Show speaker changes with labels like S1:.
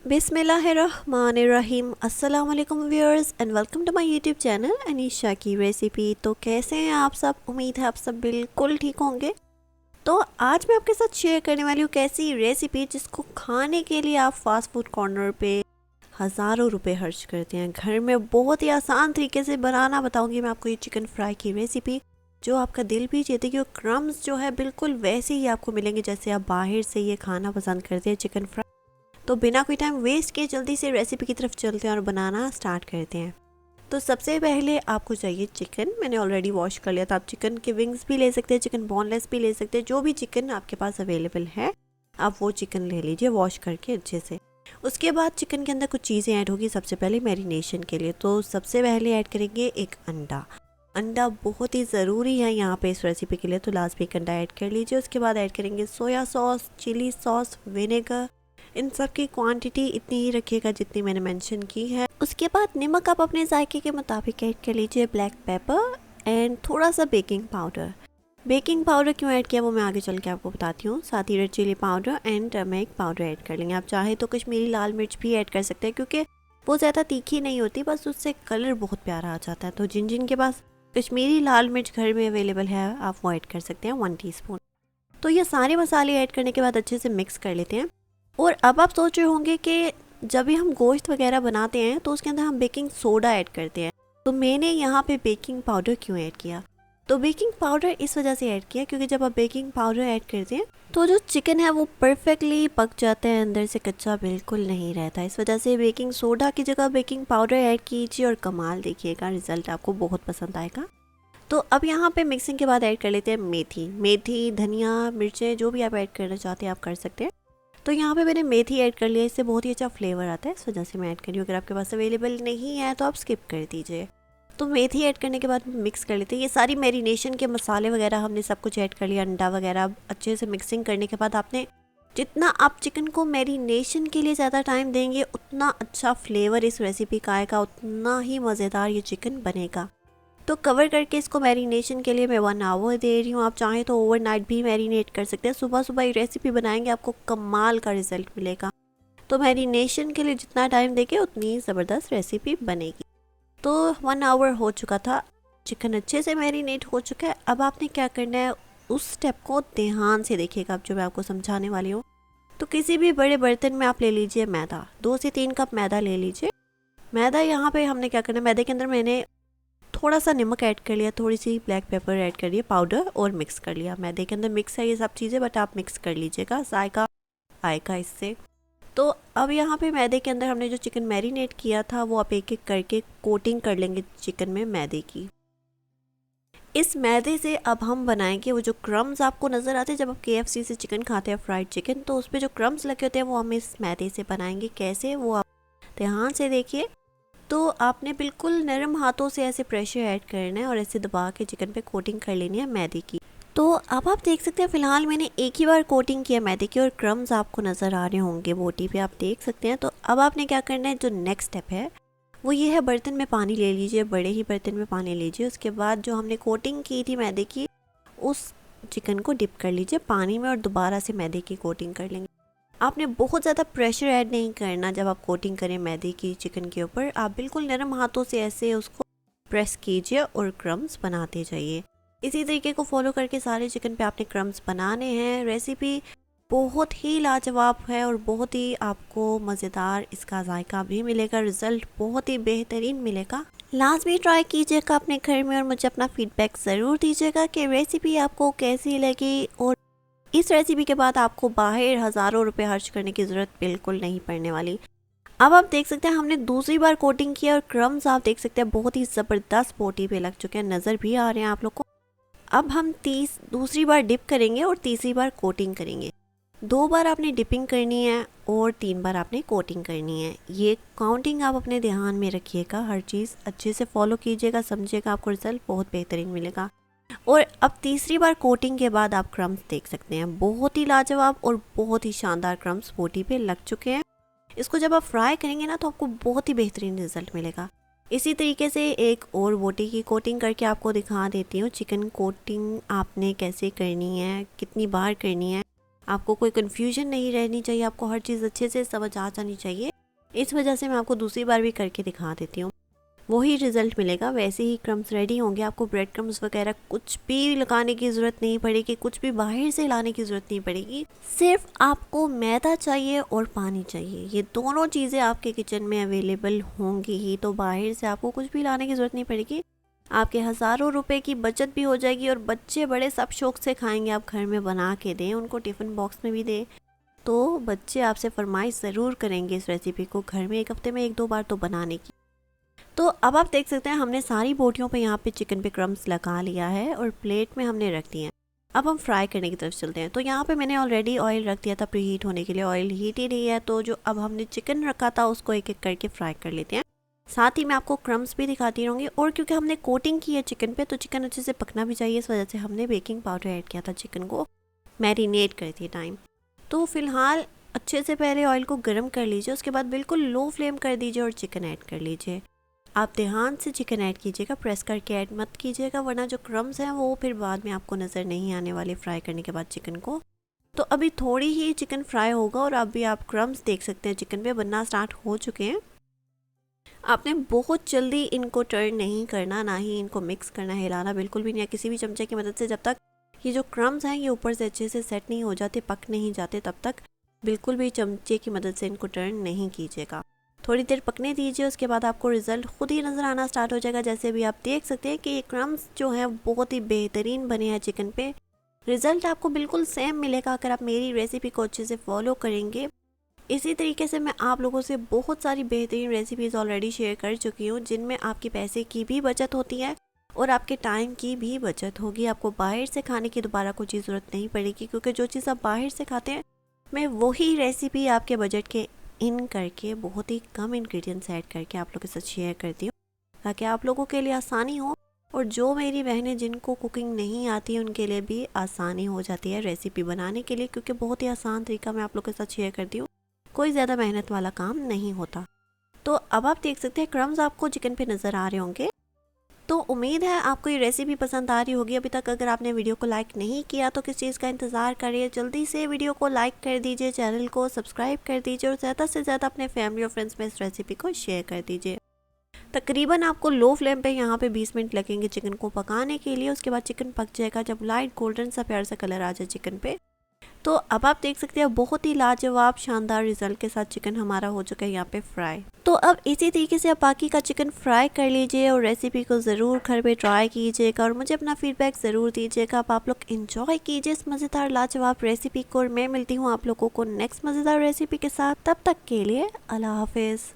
S1: बिस्मिल्लाहिर्रहमानिर्रहीम। अस्सलाम वालेकुम viewers and welcome to my YouTube channel Anisha की रेसिपी। तो कैसे हैं आप सब? उम्मीद है आप सब बिल्कुल ठीक होंगे। तो आज मैं आपके साथ शेयर करने वाली हूँ कैसी रेसिपी जिसको खाने के लिए आप फास्ट फूड कॉर्नर पे हज़ारों रुपए खर्च करते हैं, घर में बहुत ही आसान तरीके से बनाना बताऊँगी मैं आपको ये चिकन फ्राई की रेसिपी, जो आपका दिल भी चाहेगी। और क्रम्स जो है बिल्कुल वैसे ही आपको मिलेंगे जैसे आप बाहर से ये खाना पसंद करते हैं, चिकन फ्राई। तो बिना कोई टाइम वेस्ट किए जल्दी से रेसिपी की तरफ चलते हैं और बनाना स्टार्ट करते हैं। तो सबसे पहले आपको चाहिए चिकन। मैंने ऑलरेडी वॉश कर लिया था। आप चिकन के विंग्स भी ले सकते हैं, चिकन बोनलेस भी ले सकते हैं, जो भी चिकन आपके पास अवेलेबल है आप वो चिकन ले लीजिए वॉश करके अच्छे से। उसके बाद चिकन के अंदर कुछ चीज़ें ऐड होगी। सबसे पहले मैरिनेशन के लिए तो सबसे पहले ऐड करेंगे एक अंडा। अंडा बहुत ही ज़रूरी है यहाँ पे इस रेसिपी के लिए, तो लास्ट में एक अंडा ऐड कर लीजिए। उसके बाद ऐड करेंगे soya sauce, chilli sauce, vinegar. इन सब की क्वांटिटी इतनी ही रखिएगा जितनी मैंने मेंशन की है। उसके बाद नमक आप अपने जायके के मुताबिक ऐड कर लीजिए, ब्लैक पेपर एंड थोड़ा सा बेकिंग पाउडर। बेकिंग पाउडर क्यों ऐड किया वो मैं आगे चल के आपको बताती हूँ। साथ ही red chilli powder and turmeric powder add कर लेंगे। आप चाहे तो कश्मीरी लाल मिर्च भी ऐड कर सकते हैं, क्योंकि वो ज़्यादा तीखी नहीं होती, बस उससे कलर बहुत प्यारा आ जाता है। तो जिन जिन के पास कश्मीरी लाल मिर्च घर में अवेलेबल है आप वो ऐड कर सकते हैं 1 टीस्पून। तो ये सारे मसाले ऐड करने के बाद अच्छे से मिक्स कर लेते हैं। और अब आप सोच रहे होंगे कि जब भी हम गोश्त वगैरह बनाते हैं तो उसके अंदर हम बेकिंग सोडा ऐड करते हैं, तो मैंने यहाँ पे बेकिंग पाउडर क्यों ऐड किया? तो बेकिंग पाउडर इस वजह से ऐड किया क्योंकि जब आप बेकिंग पाउडर ऐड करते हैं तो जो चिकन है वो परफेक्टली पक जाता है, अंदर से कच्चा बिल्कुल नहीं रहता। इस वजह से बेकिंग सोडा की जगह बेकिंग पाउडर ऐड कीजिए और कमाल देखिएगा, रिजल्ट आपको बहुत पसंद आएगा। तो अब यहाँ पे मिक्सिंग के बाद ऐड कर लेते हैं मेथी, धनिया, मिर्चें, जो भी आप ऐड करना चाहते हैं आप कर सकते हैं। तो यहाँ पे मैंने मेथी ऐड कर लिया, इससे बहुत ही अच्छा फ्लेवर आता है, इस वजह से मैं ऐड कर रही हूँ। अगर आपके पास अवेलेबल नहीं है तो आप स्किप कर दीजिए। तो मेथी ऐड करने के बाद मिक्स कर लेते हैं। ये सारी मैरिनेशन के मसाले वगैरह हमने सब कुछ ऐड कर लिया, अंडा वगैरह अच्छे से मिक्सिंग करने के बाद आपने जितना आप चिकन को मैरिनेशन के लिए ज़्यादा टाइम देंगे उतना अच्छा फ्लेवर इस रेसिपी का आएगा, उतना ही मज़ेदार ये चिकन बनेगा। तो कवर करके इसको मैरिनेशन के लिए मैं 1 आवर दे रही हूँ। आप चाहें तो ओवरनाइट भी मैरिनेट कर सकते हैं। सुबह सुबह ये रेसिपी बनाएंगे आपको कमाल का रिजल्ट मिलेगा। तो मैरिनेशन के लिए जितना टाइम देंगे उतनी ज़बरदस्त रेसिपी बनेगी। तो 1 आवर हो चुका था, चिकन अच्छे से मैरिनेट हो चुका है। अब आपने क्या करना है उस स्टेप को ध्यान से देखिएगा, अब जो मैं आपको समझाने वाली हूँ। तो किसी भी बड़े बर्तन में आप ले लीजिए मैदा, 2 से 3 कप मैदा ले लीजिए। मैदा यहाँ पे हमने क्या करना है, मैदे के अंदर मैंने थोड़ा सा नमक ऐड कर लिया, थोड़ी सी ब्लैक पेपर ऐड कर लिया पाउडर और मिक्स कर लिया। मैदे के अंदर मिक्स है ये सब चीज़ें, बट आप मिक्स कर लीजिएगा, जायका आएगा इससे। तो अब यहाँ पे मैदे के अंदर हमने जो चिकन मैरिनेट किया था वो आप एक एक करके कोटिंग कर लेंगे चिकन में मैदे की। इस मैदे से अब हम बनाएंगे वो जो क्रम्स आपको नज़र आते हैं जब आप KFC से चिकन खाते हैं फ्राइड चिकन, तो उस पर जो क्रम्स लगे होते हैं वो हम इस मैदे से बनाएंगे। कैसे वो आप ध्यान से देखिए। तो आपने बिल्कुल नरम हाथों से ऐसे प्रेशर ऐड करना है और ऐसे दबा के चिकन पे कोटिंग कर लेनी है मैदे की। तो अब आप देख सकते हैं फ़िलहाल मैंने एक ही बार कोटिंग किया मैदे की और क्रम्स आपको नज़र आ रहे होंगे बोटी पे, आप देख सकते हैं। तो अब आपने क्या करना है, जो नेक्स्ट स्टेप है वो ये है, बर्तन में पानी ले लीजिए, बड़े ही बर्तन में पानी लीजिए। उसके बाद जो हमने कोटिंग की थी मैदे की उस चिकन को डिप कर लीजिए पानी में और दोबारा से मैदे की कोटिंग कर लेंगे। आपने बहुत ज़्यादा प्रेशर ऐड नहीं करना जब आप कोटिंग करें मैदे की चिकन के ऊपर। आप बिल्कुल नरम हाथों से ऐसे उसको प्रेस कीजिए और क्रम्स बनाते जाइए। इसी तरीके को फॉलो करके सारे चिकन पे आपने क्रम्स बनाने हैं। रेसिपी बहुत ही लाजवाब है और बहुत ही आपको मज़ेदार इसका जायका भी मिलेगा, रिज़ल्ट बहुत ही बेहतरीन मिलेगा। लाजमी ट्राई कीजिएगा अपने घर में और मुझे अपना फीडबैक ज़रूर दीजिएगा कि रेसिपी आपको कैसी लगी। और इस रेसिपी के बाद आपको बाहर हज़ारों रुपए खर्च करने की ज़रूरत बिल्कुल नहीं पड़ने वाली। अब आप देख सकते हैं हमने दूसरी बार कोटिंग किया और क्रम्स आप देख सकते हैं बहुत ही ज़बरदस्त बोटी पे लग चुके हैं, नज़र भी आ रहे हैं आप लोग को। अब हम दूसरी बार डिप करेंगे और तीसरी बार कोटिंग करेंगे। 2 बार आपने डिपिंग करनी है और 3 बार आपने कोटिंग करनी है। ये काउंटिंग आप अपने ध्यान में रखिएगा, हर चीज़ अच्छे से फॉलो कीजिएगा, समझिएगा, आपको रिजल्ट बहुत बेहतरीन मिलेगा। और अब तीसरी बार कोटिंग के बाद आप क्रम्स देख सकते हैं, बहुत ही लाजवाब और बहुत ही शानदार क्रम्स बोटी पे लग चुके हैं। इसको जब आप फ्राई करेंगे ना तो आपको बहुत ही बेहतरीन रिजल्ट मिलेगा। इसी तरीके से एक और बोटी की कोटिंग करके आपको दिखा देती हूँ। चिकन कोटिंग आपने कैसे करनी है, कितनी बार करनी है, आपको कोई कन्फ्यूजन नहीं रहनी चाहिए, आपको हर चीज़ अच्छे से समझ आ जानी चाहिए। इस वजह से मैं आपको दूसरी बार भी करके दिखा देती हूँ। वही रिज़ल्ट मिलेगा, वैसे ही क्रम्स रेडी होंगे। आपको ब्रेड क्रम्स वगैरह कुछ भी लगाने की ज़रूरत नहीं पड़ेगी, कुछ भी बाहर से लाने की ज़रूरत नहीं पड़ेगी। सिर्फ आपको मैदा चाहिए और पानी चाहिए, ये दोनों चीज़ें आपके किचन में अवेलेबल होंगी ही, तो बाहर से आपको कुछ भी लाने की ज़रूरत नहीं पड़ेगी। आपके हज़ारों रुपए की बचत भी हो जाएगी और बच्चे बड़े सब शौक से खाएंगे। आप घर में बना के दें, उनको टिफ़िन बॉक्स में भी दें, तो बच्चे आपसे फरमाइश ज़रूर करेंगे इस रेसिपी को घर में 1 हफ्ते में 1-2 बार तो बनाने की। तो अब आप देख सकते हैं हमने सारी बोटियों पे यहाँ पे चिकन पे क्रम्स लगा लिया है और प्लेट में हमने रख दिए हैं। अब हम फ्राई करने की तरफ चलते हैं। तो यहाँ पे मैंने ऑलरेडी ऑयल रख दिया था प्रीहीट होने के लिए, ऑयल हीट ही नहीं है, तो जो अब हमने चिकन रखा था उसको एक एक करके फ्राई कर लेते हैं। साथ ही मैं आपको क्रम्स भी दिखाती रहूँगी, और क्योंकि हमने कोटिंग की है चिकन पे, तो चिकन अच्छे से पकना भी चाहिए, इस वजह से हमने बेकिंग पाउडर ऐड किया था चिकन को मैरिनेट करते टाइम। तो फिलहाल अच्छे से पहले ऑयल को गर्म कर लीजिए, उसके बाद बिल्कुल लो फ्लेम कर दीजिए और चिकन ऐड कर लीजिए। आप ध्यान से चिकन ऐड कीजिएगा, प्रेस करके ऐड मत कीजिएगा, वरना जो क्रम्स हैं वो फिर बाद में आपको नज़र नहीं आने वाले फ्राई करने के बाद चिकन को। तो अभी थोड़ी ही चिकन फ्राई होगा और अभी आप क्रम्स देख सकते हैं चिकन पे बनना स्टार्ट हो चुके हैं। आपने बहुत जल्दी इनको टर्न नहीं करना, ना ही इनको मिक्स करना, हिलाना बिल्कुल भी नहीं है किसी भी चमचे की मदद से। जब तक ये जो क्रम्स हैं ये ऊपर से अच्छे से सेट नहीं हो जाते, पक नहीं जाते, तब तक बिल्कुल भी चमचे की मदद से इनको टर्न नहीं कीजिएगा। थोड़ी देर पकने दीजिए, उसके बाद आपको रिज़ल्ट खुद ही नज़र आना स्टार्ट हो जाएगा। जैसे भी आप देख सकते हैं कि ये क्रम्स जो हैं बहुत ही बेहतरीन बने हैं चिकन पे। रिज़ल्ट आपको बिल्कुल सेम मिलेगा अगर आप मेरी रेसिपी को अच्छे से फॉलो करेंगे। इसी तरीके से मैं आप लोगों से बहुत सारी बेहतरीन रेसिपीज़ ऑलरेडी शेयर कर चुकी हूँ, जिनमें आपकी पैसे की भी बचत होती है और आपके टाइम की भी बचत होगी। आपको बाहर से खाने की दोबारा कोई चीज़ ज़रूरत नहीं पड़ेगी, क्योंकि जो चीज़ आप बाहर से खाते हैं मैं वही रेसिपी आपके बजट के इन करके बहुत ही कम इंग्रेडिएंट्स ऐड करके आप लोगों के साथ शेयर करती हूँ, ताकि आप लोगों के लिए आसानी हो, और जो मेरी बहनें जिनको कुकिंग नहीं आती है उनके लिए भी आसानी हो जाती है रेसिपी बनाने के लिए, क्योंकि बहुत ही आसान तरीका मैं आप लोगों के साथ शेयर करती हूँ, कोई ज़्यादा मेहनत वाला काम नहीं होता। तो अब आप देख सकते हैं क्रम्स आपको चिकन पे नज़र आ रहे होंगे। तो उम्मीद है आपको ये रेसिपी पसंद आ रही होगी। अभी तक अगर आपने वीडियो को लाइक नहीं किया तो किस चीज़ का इंतज़ार करिए, जल्दी से वीडियो को लाइक कर दीजिए, चैनल को सब्सक्राइब कर दीजिए और ज़्यादा से ज़्यादा अपने फैमिली और फ्रेंड्स में इस रेसिपी को शेयर कर दीजिए। तकरीबन आपको लो फ्लेम पे यहाँ पे 20 मिनट लगेंगे चिकन को पकाने के लिए। उसके बाद चिकन पक जाएगा जब लाइट गोल्डन सा प्यार सा कलर आ जाए चिकन पे। तो अब आप देख सकते हैं बहुत ही लाजवाब शानदार रिजल्ट के साथ चिकन हमारा हो चुका है यहाँ पे फ्राई। तो अब इसी तरीके से आप बाकी का चिकन फ्राई कर लीजिए और रेसिपी को ज़रूर घर पे ट्राई कीजिएगा और मुझे अपना फीडबैक ज़रूर दीजिएगा। अब आप लोग एंजॉय कीजिए इस मज़ेदार लाजवाब रेसिपी को, और मैं मिलती हूँ आप लोगों को नेक्स्ट मज़ेदार रेसिपी के साथ। तब तक के लिए अल्लाह हाफिज़।